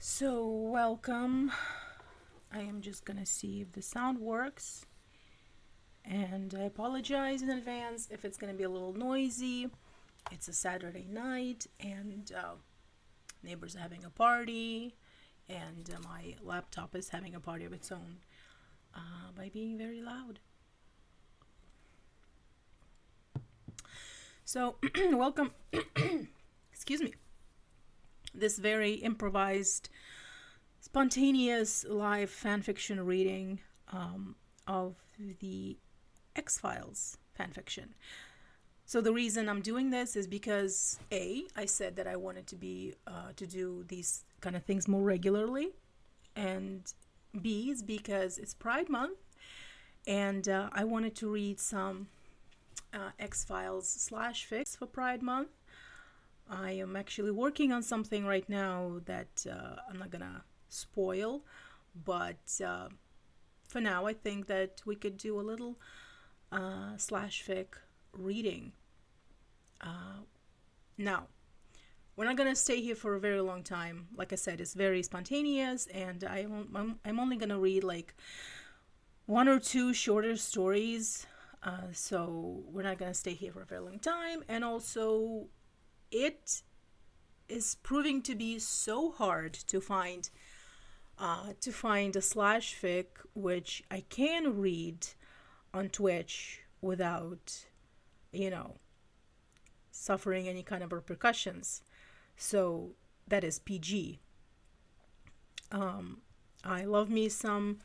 So, welcome. I am just gonna see if the sound works. And I apologize in advance if it's gonna be a little noisy. It's a Saturday night, and neighbors are having a party, and my laptop is having a party of its own by being very loud. So, welcome. Excuse me. This very improvised, spontaneous live fanfiction reading of the X-Files fanfiction. So the reason I'm doing this is because I said that I wanted to do these kind of things more regularly, and B is because it's Pride Month, and I wanted to read some X-Files /fic for Pride Month. I am actually working on something right now that I'm not gonna spoil, but for now I think that we could do a little /fic reading. Now, we're not gonna stay here for a very long time. Like I said, it's very spontaneous, and I'm only gonna read like one or two shorter stories. So we're not gonna stay here for a very long time, and also it is proving to be so hard to find a /fic which I can read on Twitch without, suffering any kind of repercussions. So that is PG. I love me some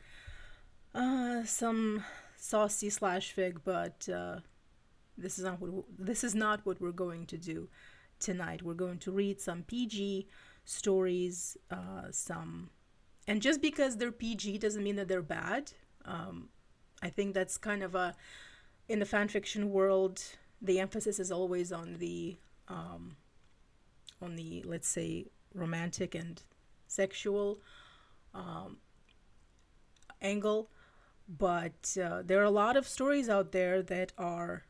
saucy /fic, but this is not what we're going to do tonight. We're going to read some PG stories, and just because they're PG doesn't mean that they're bad. I think that's kind of in the fanfiction world, the emphasis is always on the let's say romantic and sexual angle, but there are a lot of stories out there that are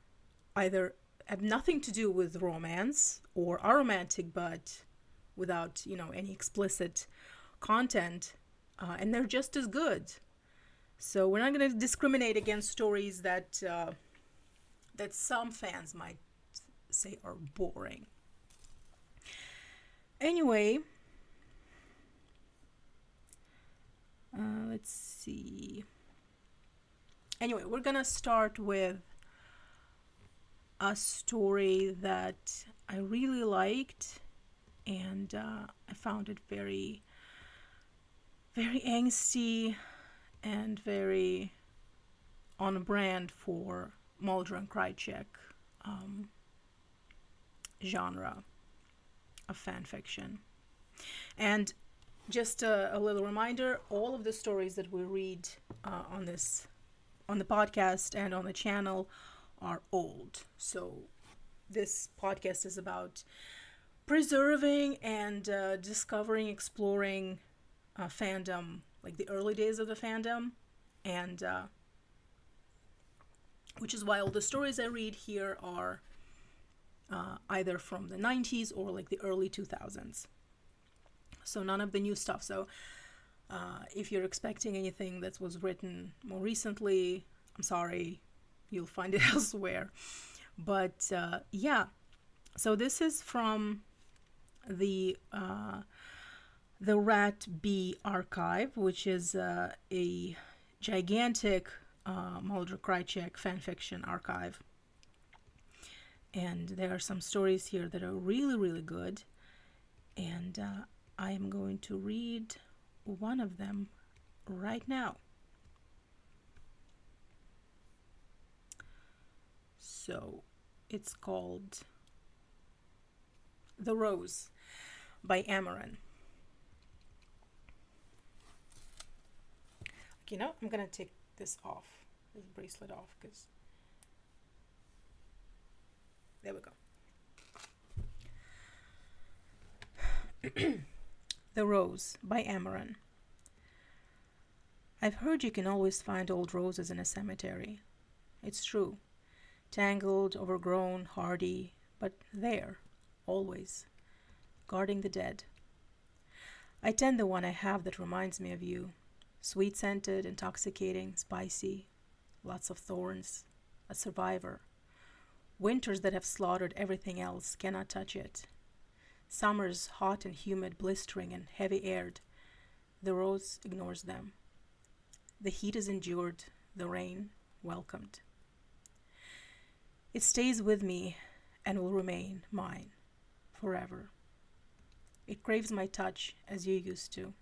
either have nothing to do with romance or are romantic but without any explicit content, and they're just as good. So we're not going to discriminate against stories that some fans might say are boring. Anyway, let's see. Anyway, we're gonna start with a story that I really liked, and I found it very, very angsty and very on brand for Mulder and Krychek genre of fanfiction. And just a little reminder, all of the stories that we read on the podcast and on the channel are old. So this podcast is about preserving and discovering, exploring fandom, like the early days of the fandom, and which is why all the stories I read here are either from the 90s or like the early 2000s. So none of the new stuff. So if you're expecting anything that was written more recently, I'm sorry, you'll find it elsewhere. But yeah, so this is from the Rat B archive, which is a gigantic Mulder Krychek fanfiction archive. And there are some stories here that are really, really good. And I am going to read one of them right now. So it's called The Rose by Amaran. I'm gonna take this bracelet off, because there we go. The Rose by Amaran. I've heard you can always find old roses in a cemetery. It's true. Tangled, overgrown, hardy, but there, always, guarding the dead. I tend the one I have that reminds me of you. Sweet-scented, intoxicating, spicy, lots of thorns, a survivor. Winters that have slaughtered everything else cannot touch it. Summers hot and humid, blistering and heavy-aired. The rose ignores them. The heat is endured, the rain welcomed. It stays with me and will remain mine forever. It craves my touch as you used to.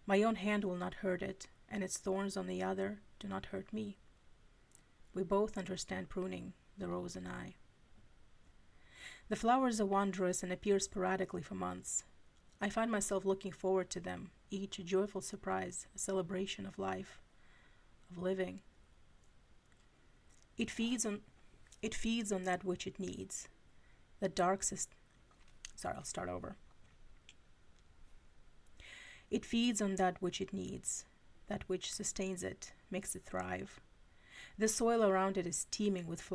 My own hand will not hurt it, and its thorns on the other do not hurt me. We both understand pruning, the rose and I. The flowers are wondrous and appear sporadically for months. I find myself looking forward to them, each a joyful surprise, a celebration of life, of living. It feeds on that which it needs. The I'll start over. It feeds on that which it needs, that which sustains it, makes it thrive. The soil around it is teeming with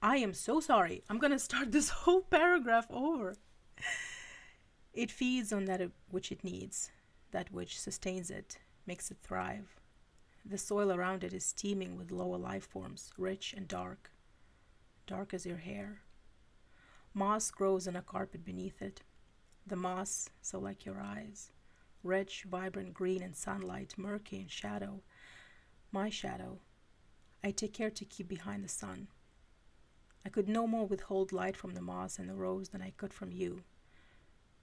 I am so sorry. I'm going to start this whole paragraph over. It feeds on that which it needs, that which sustains it, makes it thrive. The soil around it is teeming with lower life forms, rich and dark as your hair. Moss grows in a carpet beneath it. The moss, so like your eyes, rich, vibrant green in sunlight, murky in shadow. My shadow, I take care to keep behind the sun. I could no more withhold light from the moss and the rose than I could from you.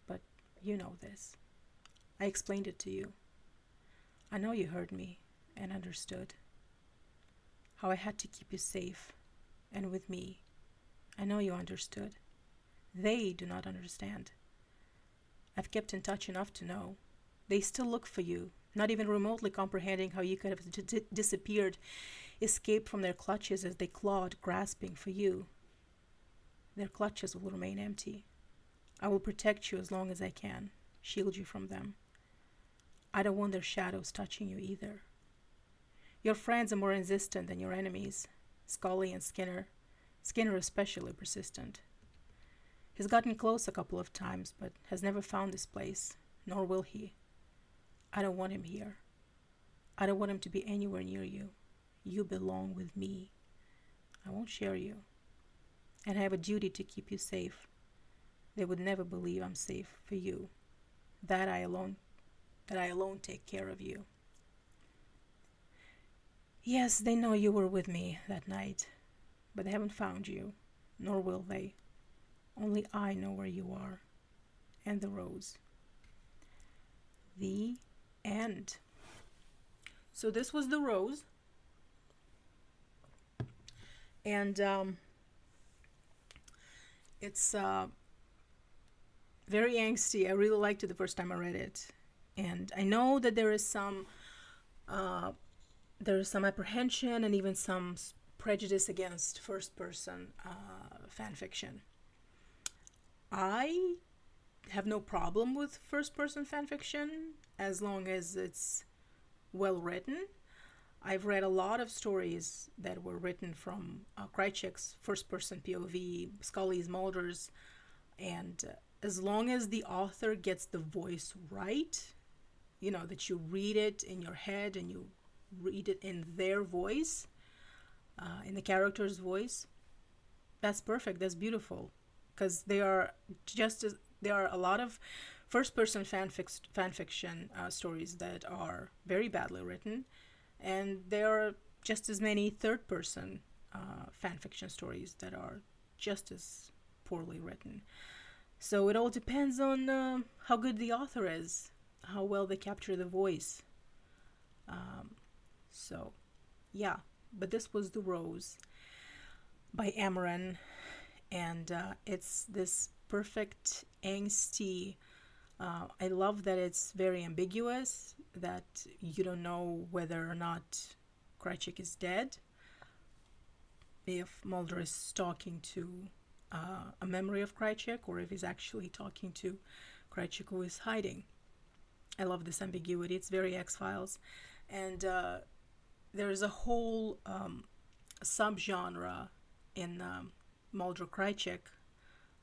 But you know this. I explained it to you. I know you heard me and understood. How I had to keep you safe and with me. I know you understood. They do not understand. I've kept in touch enough to know. They still look for you, not even remotely comprehending how you could have disappeared, escaped from their clutches as they clawed, grasping for you. Their clutches will remain empty. I will protect you as long as I can, shield you from them. I don't want their shadows touching you either. Your friends are more insistent than your enemies, Scully and Skinner. Skinner especially persistent. He's gotten close a couple of times, but has never found this place, nor will he. I don't want him here. I don't want him to be anywhere near you. You belong with me. I won't share you. And I have a duty to keep you safe. They would never believe I'm safe for you. That I alone take care of you. Yes, they know you were with me that night, but they haven't found you, nor will they. Only I know where you are, and the rose. The end. So this was the rose, and it's very angsty. I really liked it the first time I read it, and I know that there is some apprehension and even some prejudice against first-person fan fiction. I have no problem with first-person fan fiction as long as it's well written. I've read a lot of stories that were written from Krychek's first-person POV, Scully's, Mulder's, and as long as the author gets the voice right, that you read it in your head and you read it in their voice, in the character's voice, that's perfect, that's beautiful. Because there are a lot of first-person fan fiction stories that are very badly written, and there are just as many third-person fan fiction stories that are just as poorly written. So it all depends on how good the author is, how well they capture the voice. So, yeah, but this was The Rose by Amaran. And it's this perfect, angsty, I love that it's very ambiguous, that you don't know whether or not Krychek is dead, if Mulder is talking to a memory of Krychek, or if he's actually talking to Krychek who is hiding. I love this ambiguity. It's very X-Files. And there's a whole subgenre in Mulder Krychek,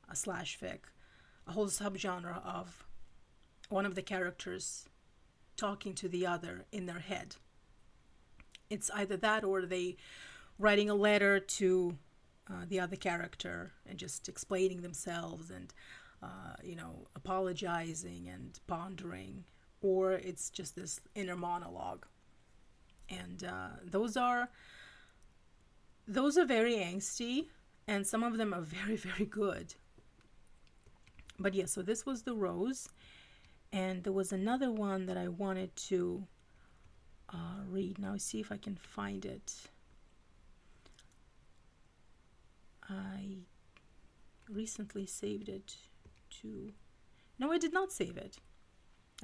a slashfic, a whole subgenre of one of the characters talking to the other in their head. It's either that or they writing a letter to the other character and just explaining themselves and apologizing and pondering, or it's just this inner monologue. And those are very angsty, and some of them are very, very good. But yeah, so this was The Rose, and there was another one that I wanted to read. Now see if I can find it. I recently saved it to... No, I did not save it.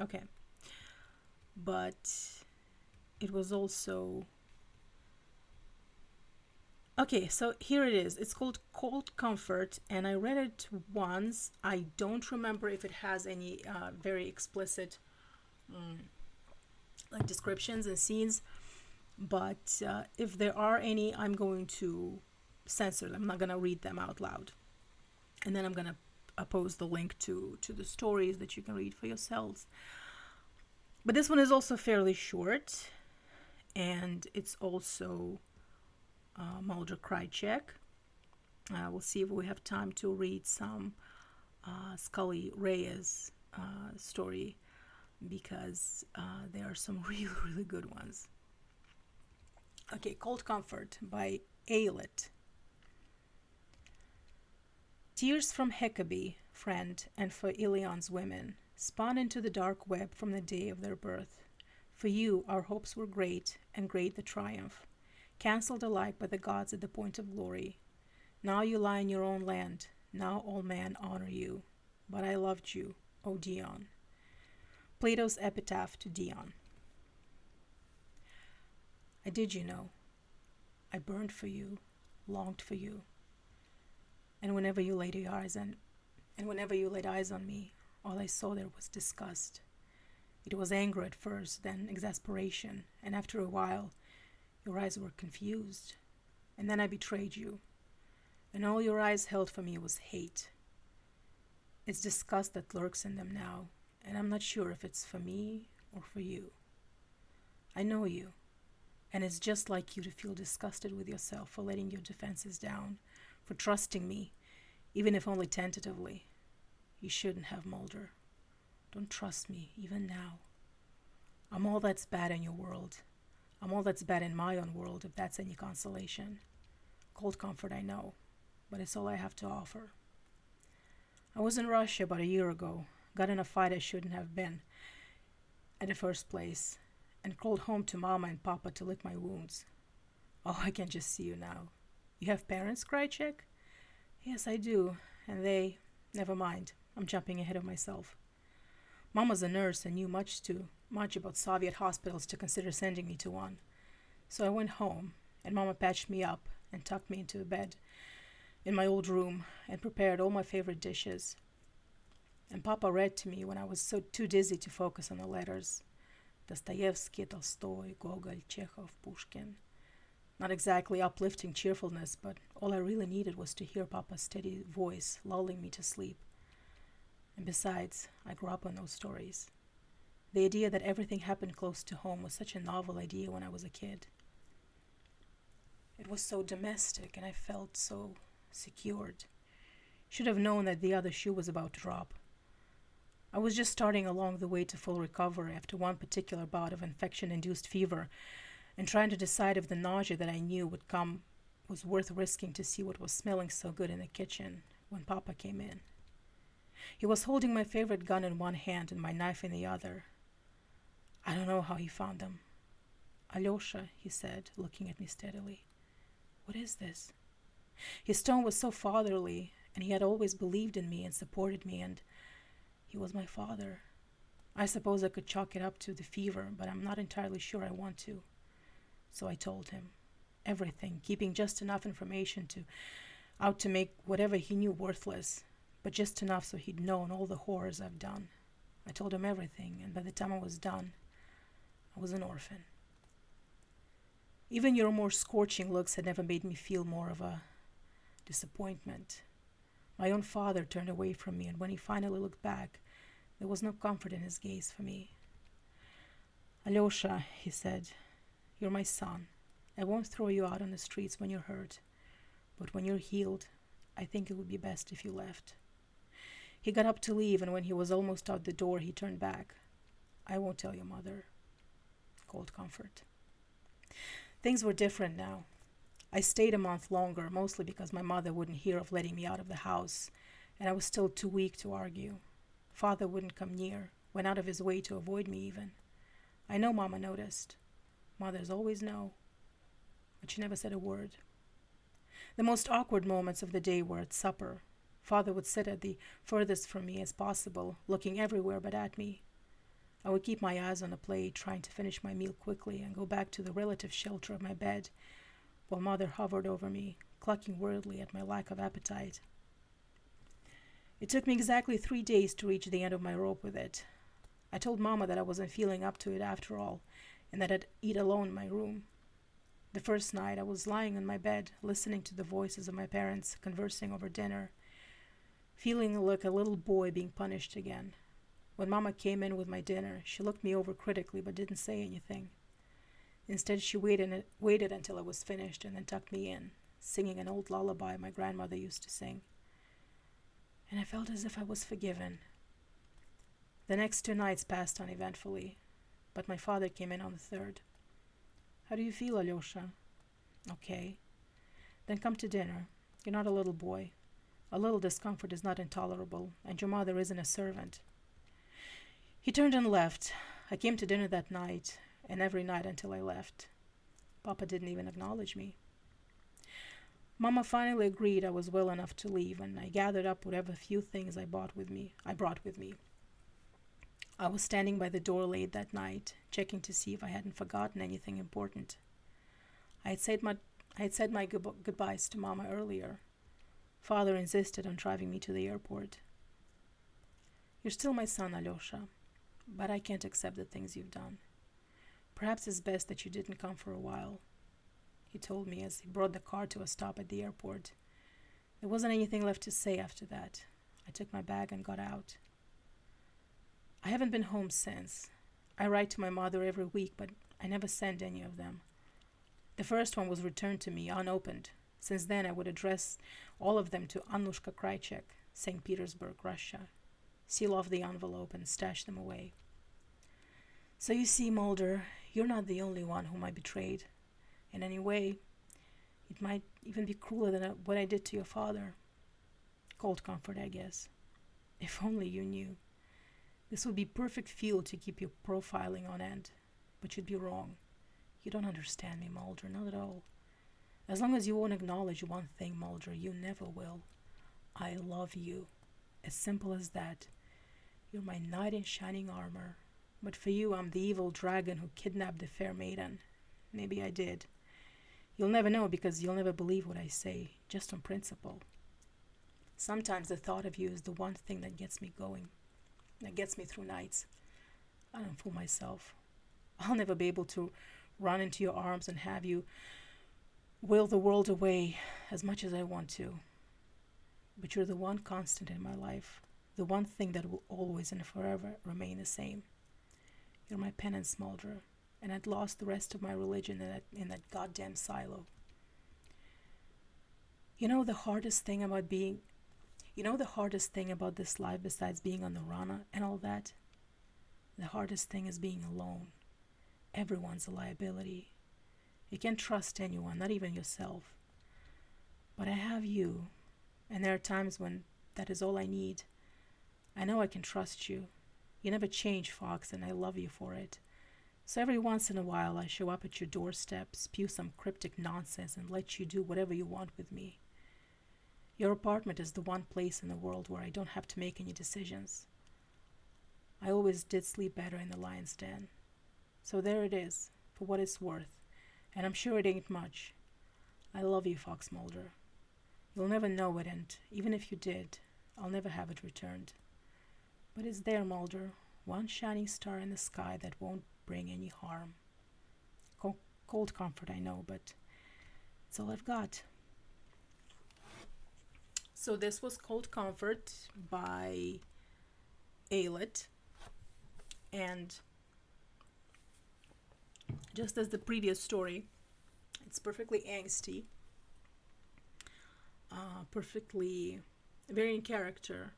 Okay. But it was also... Okay, so here it is. It's called Cold Comfort, and I read it once. I don't remember if it has any very explicit like descriptions and scenes, but if there are any, I'm going to censor them. I'm not going to read them out loud. And then I'm going to post the link to the stories that you can read for yourselves. But this one is also fairly short, and it's also Mulder Krychek. We'll see if we have time to read some Scully Reyes story, because there are some really, really good ones. Okay, Cold Comfort by Ayelet. Tears from Hecabe, friend, and for Ilion's women, spun into the dark web from the day of their birth. For you, our hopes were great, and great the triumph, cancelled alike by the gods at the point of glory. Now you lie in your own land, now all men honor you. But I loved you, O Dion. Plato's epitaph to Dion. I did, you know. I burned for you, longed for you. And whenever you laid eyes on me, all I saw there was disgust. It was anger at first, then exasperation, and after a while, your eyes were confused. And then I betrayed you, and all your eyes held for me was hate. It's disgust that lurks in them now, and I'm not sure if it's for me or for you. I know you, and it's just like you to feel disgusted with yourself for letting your defenses down, for trusting me, even if only tentatively. You shouldn't have, Mulder. Don't trust me, even now. I'm all that's bad in your world. I'm all that's bad in my own world, if that's any consolation. Cold comfort, I know, but it's all I have to offer. I was in Russia about a year ago, got in a fight I shouldn't have been in the first place, and crawled home to Mama and Papa to lick my wounds. Oh, I can just see you now. You have parents, Krychek? Yes, I do, and they... Never mind, I'm jumping ahead of myself. Mama's a nurse and knew much about Soviet hospitals to consider sending me to one. So I went home, and Mama patched me up and tucked me into a bed in my old room and prepared all my favorite dishes. And Papa read to me when I was so too dizzy to focus on the letters. Dostoevsky, Tolstoy, Gogol, Chekhov, Pushkin. Not exactly uplifting cheerfulness, but all I really needed was to hear Papa's steady voice lulling me to sleep. And besides, I grew up on those stories. The idea that everything happened close to home was such a novel idea when I was a kid. It was so domestic, and I felt so secured. Should have known that the other shoe was about to drop. I was just starting along the way to full recovery after one particular bout of infection-induced fever, and trying to decide if the nausea that I knew would come was worth risking to see what was smelling so good in the kitchen when Papa came in. He was holding my favorite gun in one hand and my knife in the other. I don't know how he found them. Alyosha, he said, looking at me steadily. What is this? His tone was so fatherly, and he had always believed in me and supported me, and he was my father. I suppose I could chalk it up to the fever, but I'm not entirely sure I want to. So I told him everything, keeping just enough information out to make whatever he knew worthless, but just enough so he'd known all the horrors I've done. I told him everything, and by the time I was done, I was an orphan. Even your more scorching looks had never made me feel more of a disappointment. My own father turned away from me, and when he finally looked back, There was no comfort in his gaze for me. Alyosha, he said, you're my son. I won't throw you out on the streets when you're hurt, but when you're healed, I think it would be best if you left. He got up to leave, and when he was almost out the door, he turned back. I won't tell your mother. Cold comfort. Things were different now. I stayed a month longer, mostly because my mother wouldn't hear of letting me out of the house, and I was still too weak to argue. Father wouldn't come near, went out of his way to avoid me even. I know Mama noticed. Mothers always know. But she never said a word. The most awkward moments of the day were at supper. Father would sit at the furthest from me as possible, looking everywhere but at me. I would keep my eyes on the plate, trying to finish my meal quickly and go back to the relative shelter of my bed, while Mother hovered over me, clucking weirdly at my lack of appetite. It took me exactly 3 days to reach the end of my rope with it. I told Mama that I wasn't feeling up to it after all, and that I'd eat alone in my room. The first night I was lying on my bed, listening to the voices of my parents conversing over dinner, feeling like a little boy being punished again. When Mama came in with my dinner, she looked me over critically but didn't say anything. Instead, she waited until I was finished and then tucked me in, singing an old lullaby my grandmother used to sing. And I felt as if I was forgiven. The next 2 nights passed uneventfully, but my father came in on the third. How do you feel, Alyosha? Okay. Then come to dinner. You're not a little boy. A little discomfort is not intolerable, and your mother isn't a servant. He turned and left. I came to dinner that night, and every night until I left. Papa didn't even acknowledge me. Mama finally agreed I was well enough to leave, and I gathered up whatever few things I brought with me. I was standing by the door late that night, checking to see if I hadn't forgotten anything important. I had said my goodbyes to Mama earlier. Father insisted on driving me to the airport. You're still my son, Alyosha, but I can't accept the things you've done. Perhaps it's best that you didn't come for a while, he told me as he brought the car to a stop at the airport. There wasn't anything left to say after that. I took my bag and got out. I haven't been home since. I write to my mother every week, but I never send any of them. The first one was returned to me unopened. Since then, I would address all of them to Annushka Krychek, St. Petersburg, Russia, seal off the envelope and stash them away. So you see, Mulder, you're not the only one whom I betrayed. In any way, it might even be crueler than what I did to your father. Cold comfort, I guess. If only you knew. This would be perfect fuel to keep your profiling on end. But you'd be wrong. You don't understand me, Mulder, not at all. As long as you won't acknowledge one thing, Mulder, you never will. I love you. As simple as that. You're my knight in shining armor. But for you, I'm the evil dragon who kidnapped the fair maiden. Maybe I did. You'll never know because you'll never believe what I say, just on principle. Sometimes the thought of you is the one thing that gets me going, that gets me through nights. I don't fool myself. I'll never be able to run into your arms and have you will the world away as much as I want to. But you're the one constant in my life, the one thing that will always and forever remain the same. You're my penance, Mulder, and I'd lost the rest of my religion in that goddamn silo. You know the hardest thing about this life besides being on the run and all that? The hardest thing is being alone. Everyone's a liability. You can't trust anyone, not even yourself. But I have you, and there are times when that is all I need. I know I can trust you. You never change, Fox, and I love you for it. So every once in a while I show up at your doorstep, spew some cryptic nonsense, and let you do whatever you want with me. Your apartment is the one place in the world where I don't have to make any decisions. I always did sleep better in the lion's den. So there it is, for what it's worth, and I'm sure it ain't much. I love you, Fox Mulder. You'll never know it, and even if you did, I'll never have it returned. But it's there, Mulder, one shining star in the sky that won't bring any harm. Cold comfort, I know, but it's all I've got. So this was Cold Comfort by Ailett, and just as the previous story, it's perfectly angsty, perfectly very in character.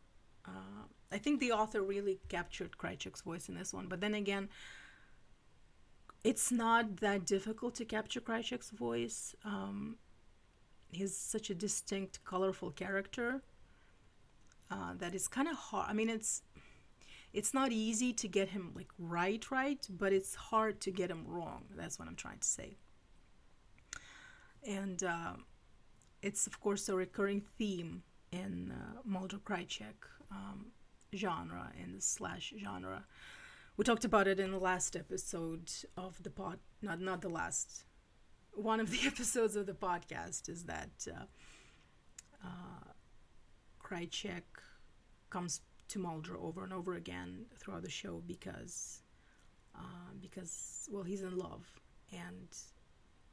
I think the author really captured Krychek's voice in this one, but then again, it's not that difficult to capture Krychek's voice. He's such a distinct, colorful character that is kind of hard. I mean, it's not easy to get him like right, but it's hard to get him wrong. That's what I'm trying to say. And it's of course a recurring theme in Mulder Krychek genre, in the slash genre. We talked about it in the last episode of the pod, not the last. One of the episodes of the podcast is that Krychek comes to Mulder over and over again throughout the show because well, he's in love, and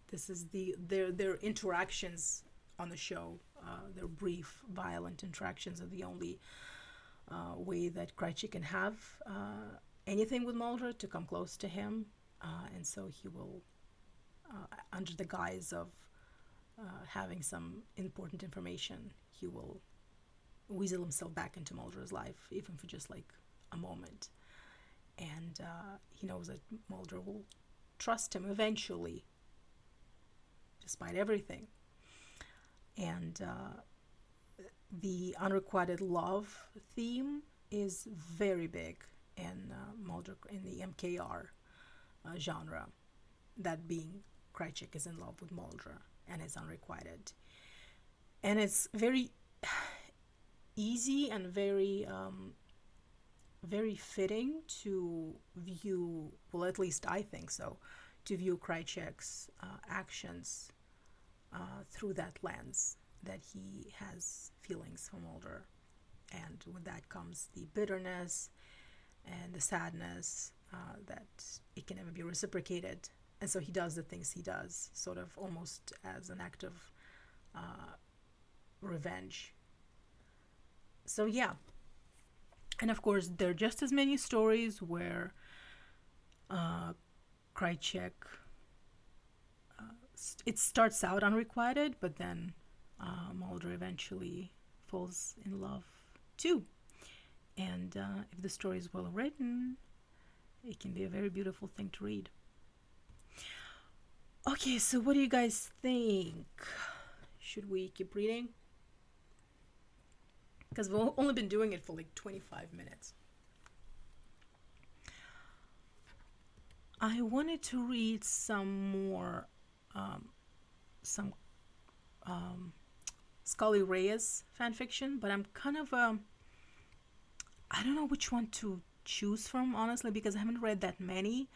this is their interactions on the show. Their brief, violent interactions are the only way that Krychek can have anything with Mulder, to come close to him, and so he will, under the guise of having some important information, he will weasel himself back into Mulder's life, even for just like a moment. And he knows that Mulder will trust him eventually, despite everything. And the unrequited love theme is very big in Mulder, in the MKR genre, that being Krychek is in love with Mulder and is unrequited. And it's very easy and very very fitting to view, well, at least I think so, to view Krychek's actions through that lens, that he has feelings for Mulder, and with that comes the bitterness and the sadness that it can never be reciprocated, and so he does the things he does, sort of almost as an act of revenge. So yeah, and of course there are just as many stories where Krychek, it starts out unrequited, but then Mulder eventually falls in love too. And if the story is well written, it can be a very beautiful thing to read. Okay, so what do you guys think? Should we keep reading? Because we've only been doing it for like 25 minutes. I wanted to read some more, Scully Reyes fanfiction, but I'm kind of, I don't know which one to choose from, honestly, because I haven't read that many.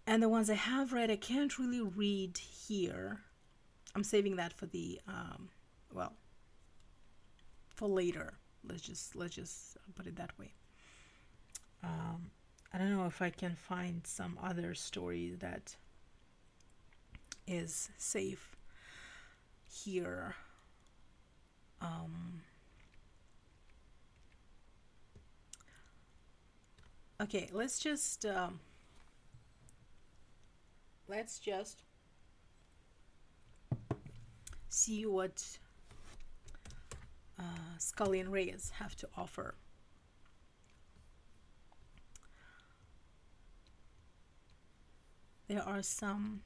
And the ones I have read, I can't really read here. I'm saving that for the, for later. Let's just put it that way. I don't know if I can find some other story that is safe here. Okay, let's just see what Scully and Reyes have to offer. There are some.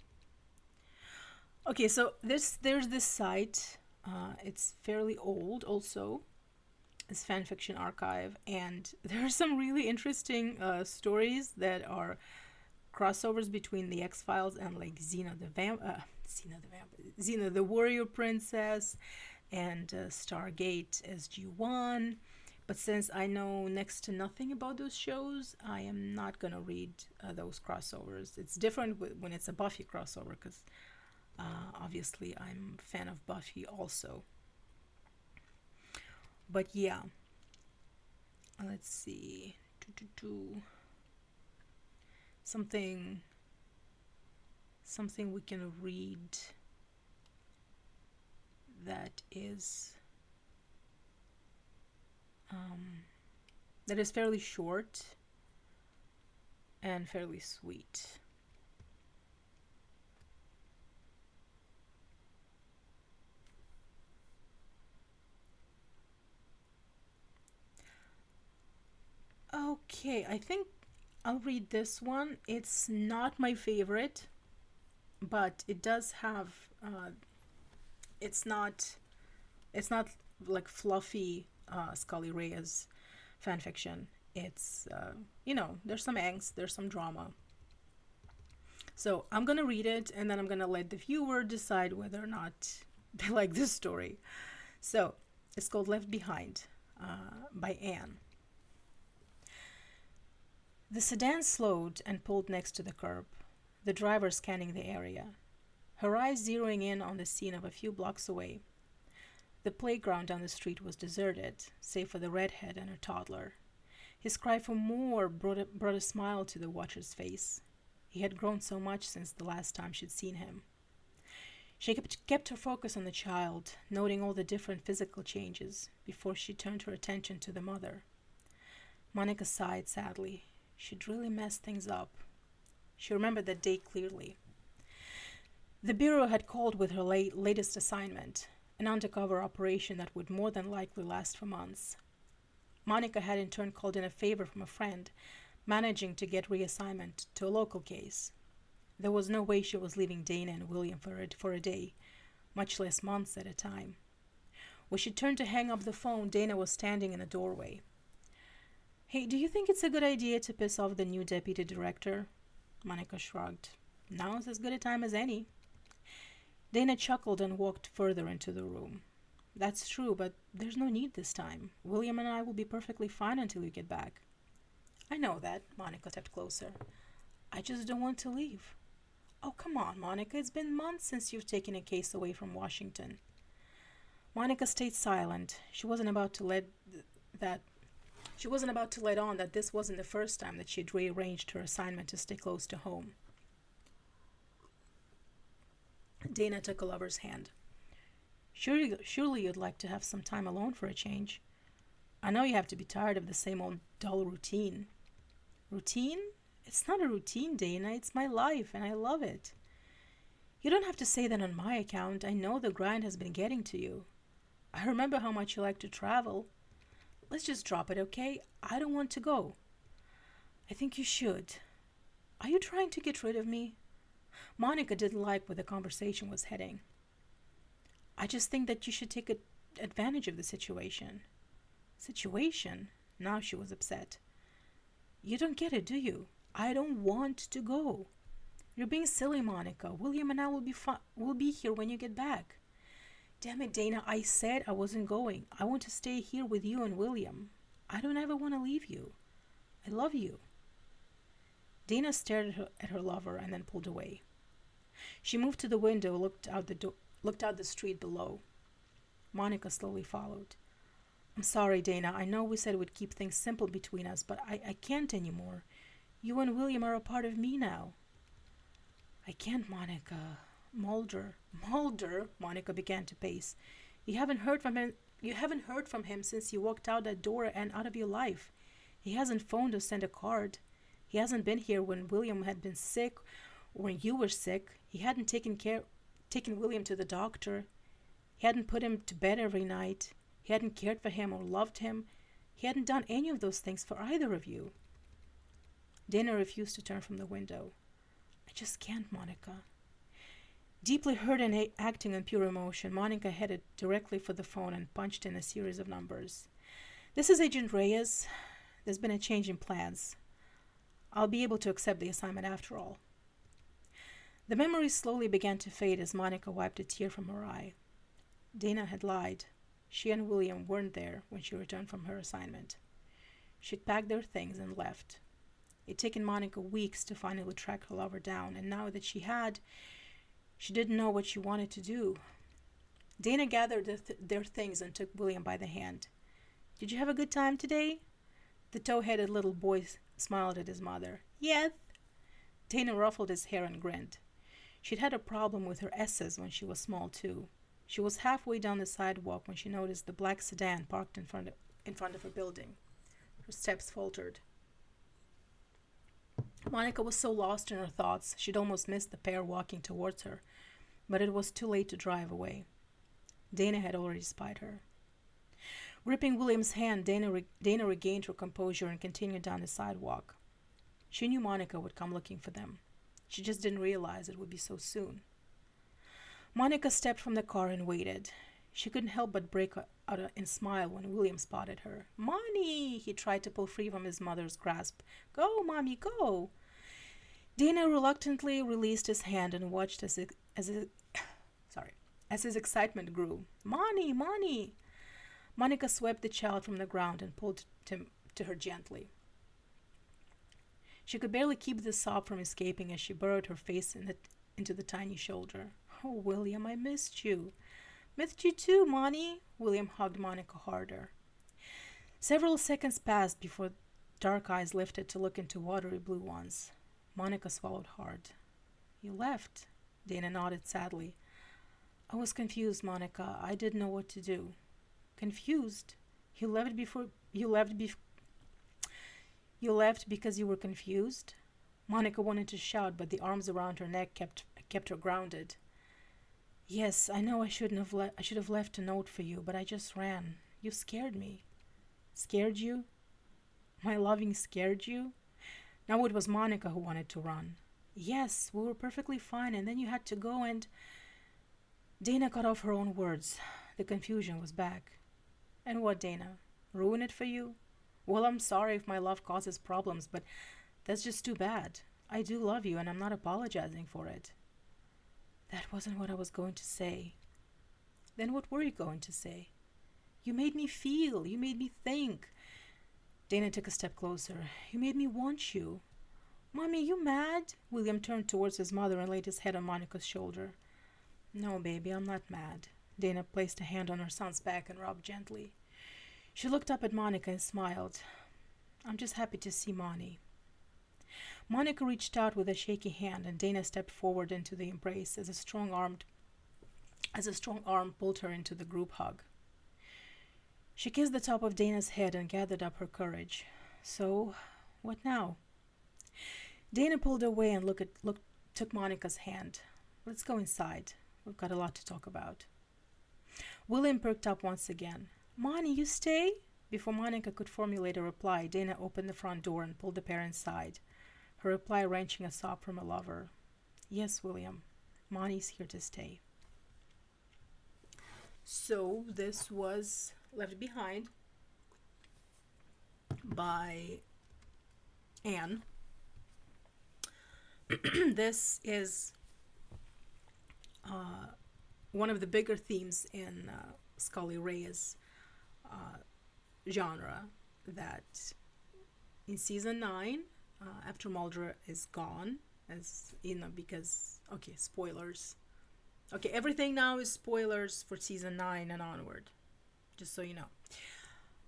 Okay, so there's this site. It's fairly old, also. It's Fanfiction Archive, and there are some really interesting stories that are crossovers between the X-Files and like Xena the Warrior Princess, and Stargate SG-1. But since I know next to nothing about those shows, I am not gonna read those crossovers. It's different when it's a Buffy crossover, because obviously I'm a fan of Buffy also. But yeah, let's see. Something we can read that is that is fairly short and fairly sweet. Okay, I think I'll read this one. It's not my favorite, but it does have. It's not. It's not like fluffy Scully Reyes fan fiction. It's there's some angst, there's some drama. So I'm gonna read it, and then I'm gonna let the viewer decide whether or not they like this story. So it's called Left Behind by Anne. The sedan slowed and pulled next to the curb, the driver scanning the area, her eyes zeroing in on the scene of a few blocks away. The playground down the street was deserted, save for the redhead and her toddler. His cry for more brought a smile to the watcher's face. He had grown so much since the last time she'd seen him. She kept her focus on the child, noting all the different physical changes, before she turned her attention to the mother. Monica sighed sadly. She'd really messed things up. She remembered that day clearly. The Bureau had called with her latest assignment, an undercover operation that would more than likely last for months. Monica had in turn called in a favor from a friend, managing to get reassignment to a local case. There was no way she was leaving Dana and William for a day, much less months at a time. When she turned to hang up the phone, Dana was standing in the doorway. "Hey, do you think it's a good idea to piss off the new deputy director?" Monica shrugged. "Now's as good a time as any." Dana chuckled and walked further into the room. "That's true, but there's no need this time. William and I will be perfectly fine until you get back." "I know that." Monica stepped closer. "I just don't want to leave." "Oh, come on, Monica. It's been months since you've taken a case away from Washington." Monica stayed silent. She wasn't about to let on that this wasn't the first time that she'd rearranged her assignment to stay close to home. Dana took a lover's hand. Surely you'd like to have some time alone for a change. I know you have to be tired of the same old dull routine." "Routine? It's not a routine, Dana. It's my life, and I love it." "You don't have to say that on my account. I know the grind has been getting to you. I remember how much you like to travel. Let's just drop it, okay? I don't want to go." "I think you should." "Are you trying to get rid of me?" Monica didn't like where the conversation was heading. "I just think that you should take advantage of the situation." "Situation?" Now she was upset. "You don't get it, do you? I don't want to go." "You're being silly, Monica. William and I will be here when you get back." "Damn it, Dana, I said I wasn't going. I want to stay here with you and William. I don't ever want to leave you. I love you." Dana stared at her lover and then pulled away. She moved to the window, looked out the street below. Monica slowly followed. "I'm sorry, Dana. I know we said we'd keep things simple between us, but I can't anymore. You and William are a part of me now." "I can't, Monica." Mulder, Monica began to pace. You haven't heard from him since you walked out that door and out of your life. He hasn't phoned or sent a card. He hasn't been here when William had been sick or when you were sick. He hadn't taken William to the doctor. He hadn't put him to bed every night. He hadn't cared for him or loved him. He hadn't done any of those things for either of you. Dana refused to turn from the window. "I just can't, Monica." Deeply hurt and acting on pure emotion, Monica headed directly for the phone and punched in a series of numbers. "This is Agent Reyes. There's been a change in plans. I'll be able to accept the assignment after all." The memories slowly began to fade as Monica wiped a tear from her eye. Dana had lied. She and William weren't there when she returned from her assignment. She'd packed their things and left. It'd taken Monica weeks to finally track her lover down, and now that she had, she didn't know what she wanted to do. Dana gathered their things and took William by the hand. "Did you have a good time today?" The tow-headed little boy smiled at his mother. "Yes." Dana ruffled his hair and grinned. She'd had a problem with her S's when she was small, too. She was halfway down the sidewalk when she noticed the black sedan parked in front of her building. Her steps faltered. Monica was so lost in her thoughts she'd almost missed the pair walking towards her, but it was too late to drive away. Dana had already spied her. Gripping William's hand, Dana regained her composure and continued down the sidewalk. She knew Monica would come looking for them. She just didn't realize it would be so soon. Monica stepped from the car and waited. She couldn't help but break out and smile when William spotted her. "Mommy!" He tried to pull free from his mother's grasp. "Go, Mommy, go!" Dana reluctantly released his hand and watched as his excitement grew. "Money, money!" Monica swept the child from the ground and pulled him to her gently. She could barely keep the sob from escaping as she burrowed her face into the tiny shoulder. "Oh, William, I missed you." "Missed you too, Monty." William hugged Monica harder. Several seconds passed before dark eyes lifted to look into watery blue ones. Monica swallowed hard. "You left." Dana nodded sadly. "I was confused, Monica. I didn't know what to do." "Confused? You left because you were confused?" Monica wanted to shout, but the arms around her neck kept her grounded. "Yes, I know I should have left a note for you, but I just ran. You scared me." "Scared you? My loving scared you?" Now it was Monica who wanted to run. "Yes, we were perfectly fine, and then you had to go and—" Dana cut off her own words. The confusion was back. "And what, Dana? Ruin it for you? Well, I'm sorry if my love causes problems, but that's just too bad. I do love you, and I'm not apologizing for it." "That wasn't what I was going to say." "Then what were you going to say?" "You made me feel. You made me think." Dana took a step closer. "You made me want you." "Mommy, you mad?" William turned towards his mother and laid his head on Monica's shoulder. "No, baby, I'm not mad." Dana placed a hand on her son's back and rubbed gently. She looked up at Monica and smiled. "I'm just happy to see Monty." Monica reached out with a shaky hand, and Dana stepped forward into the embrace as a strong arm pulled her into the group hug. She kissed the top of Dana's head and gathered up her courage. "So, what now?" Dana pulled away and took Monica's hand. "Let's go inside. We've got a lot to talk about." William perked up once again. "Monty, you stay?" Before Monica could formulate a reply, Dana opened the front door and pulled the pair inside, her reply wrenching a sob from her lover. "Yes, William, Monty's here to stay." So this was Left Behind by Anne. This is one of the bigger themes in Scully Reyes genre, that in season 9, after Mulder is gone, as you know, because, okay, spoilers. Okay, everything now is spoilers for season 9 and onward, just so you know.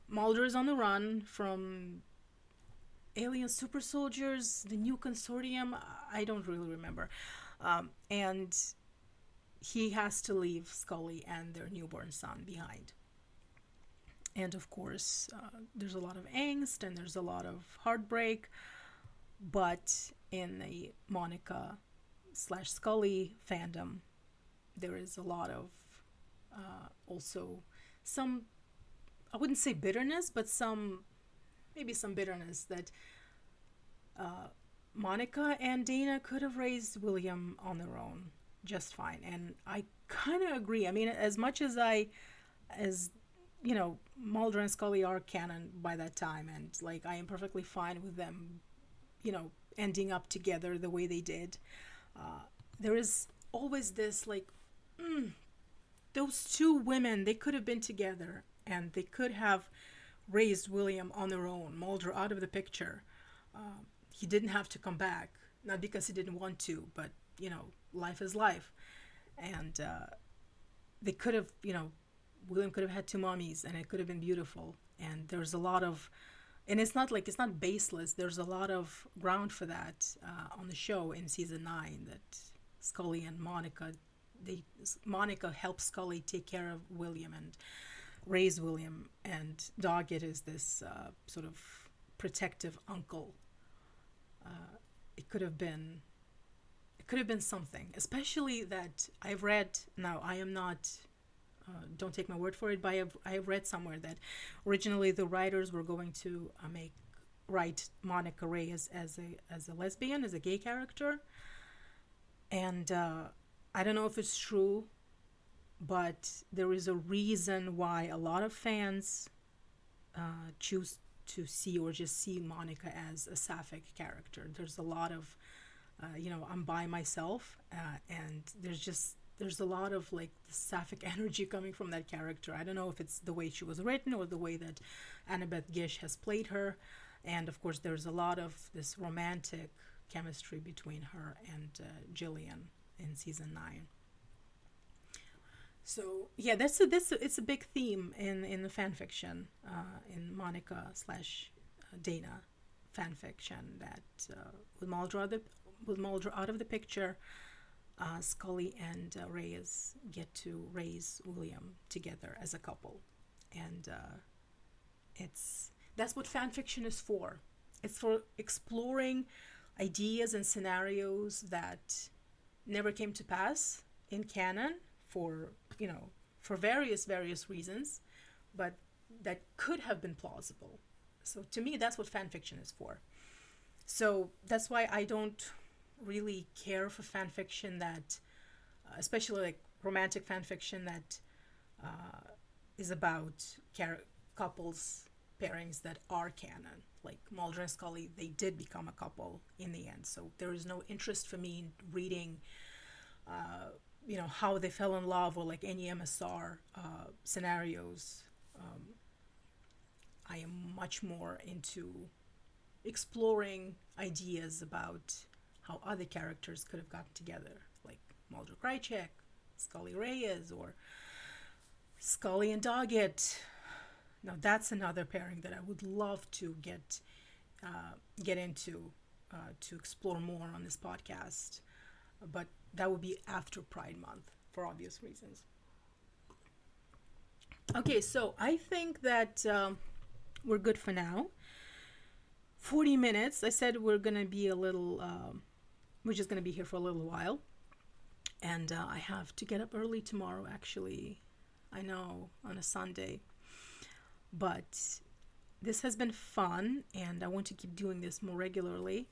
Mulder is on the run from alien super soldiers, the new consortium, I don't really remember. And he has to leave Scully and their newborn son behind. And of course, there's a lot of angst and there's a lot of heartbreak. But in the Monica/Scully fandom, there is a lot of also some, I wouldn't say bitterness, but maybe some bitterness that Monica and Dana could have raised William on their own just fine. And I kind of agree. I mean, as much as you know, Mulder and Scully are canon by that time, and like I am perfectly fine with them, you know, ending up together the way they did. There is always this like, those two women, they could have been together and they could have raised William on their own. Mulder out of the picture. He didn't have to come back, not because he didn't want to, but you know, life is life. And they could have, you know, William could have had two mommies and it could have been beautiful. And there's a lot of, and it's not baseless. There's a lot of ground for that on the show in season 9, that Scully and Monica helps Scully take care of William and raise William, and Doggett is this sort of protective uncle. It could have been something, especially that I've read. Now, I am not, don't take my word for it, but I have read somewhere that originally the writers were going to write Monica Ray as a lesbian, as a gay character. And I don't know if it's true, but there is a reason why a lot of fans choose to see or just see Monica as a sapphic character. There's a lot of, I'm by myself, and there's a lot of like the sapphic energy coming from that character. I don't know if it's the way she was written or the way that Annabeth Gish has played her. And of course, there's a lot of this romantic chemistry between her and Gillian in season 9. So yeah, it's a big theme in the fan fiction, in Monica / Dana fan fiction, that with Mulder out of the picture, Scully and Reyes get to raise William together as a couple, and that's what fan fiction is for. It's for exploring ideas and scenarios that never came to pass in canon for various reasons, but that could have been plausible. So to me, that's what fan fiction is for. So that's why I don't really care for fan fiction that, especially like romantic fan fiction that is about couples pairings that are canon. Like Mulder and Scully, they did become a couple in the end. So there is no interest for me in reading how they fell in love, or like any MSR scenarios. I am much more into exploring ideas about how other characters could have gotten together, like Mulder Krychek, Scully Reyes, or Scully and Doggett. Now that's another pairing that I would love to get into, to explore more on this podcast, but that would be after Pride Month for obvious reasons. Okay, so I think that we're good for now. 40 minutes. I said we're gonna be we're just gonna be here for a little while, and I have to get up early tomorrow. Actually, I know, on a Sunday, but this has been fun, and I want to keep doing this more regularly.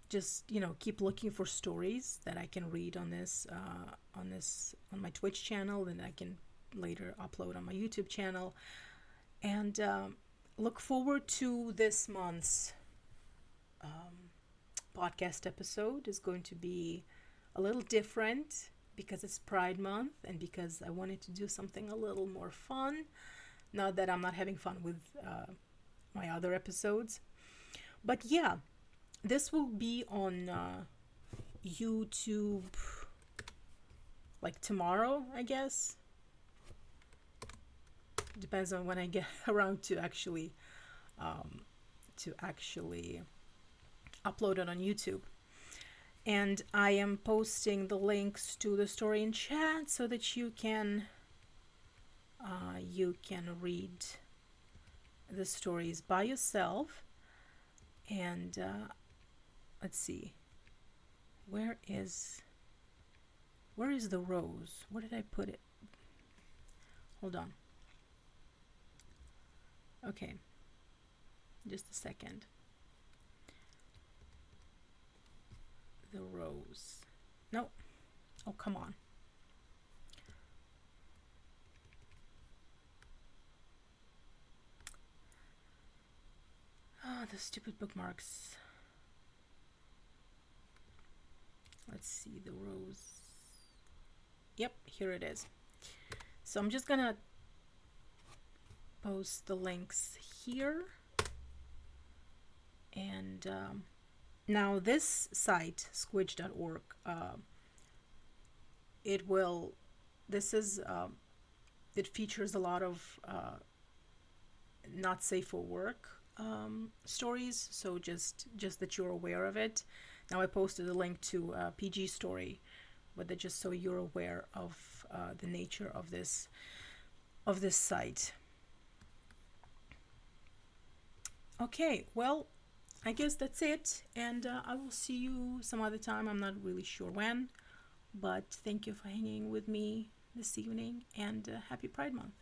Just keep looking for stories that I can read on my Twitch channel, and I can later upload on my YouTube channel. And look forward to this month's podcast episode. Is going to be a little different because it's Pride Month, and because I wanted to do something a little more fun. Not that I'm not having fun with my other episodes, but yeah, this will be on YouTube like tomorrow, I guess. Depends on when I get around to actually upload it on YouTube. And I am posting the links to the story in chat so that you can read the stories by yourself. And let's see, where is the rose? Where did I put it? Hold on. Okay, just a second. The rose. No. Oh, come on. Ah, the stupid bookmarks. Let's see, the rose. Yep, here it is. So I'm just gonna post the links here. And now this site, squidge.org, it features a lot of not safe for work stories, so just that you're aware of it. Now I posted a link to a PG story, but that just so you're aware of the nature of this site. Okay, well, I guess that's it, and I will see you some other time. I'm not really sure when, but thank you for hanging with me this evening, and happy Pride Month.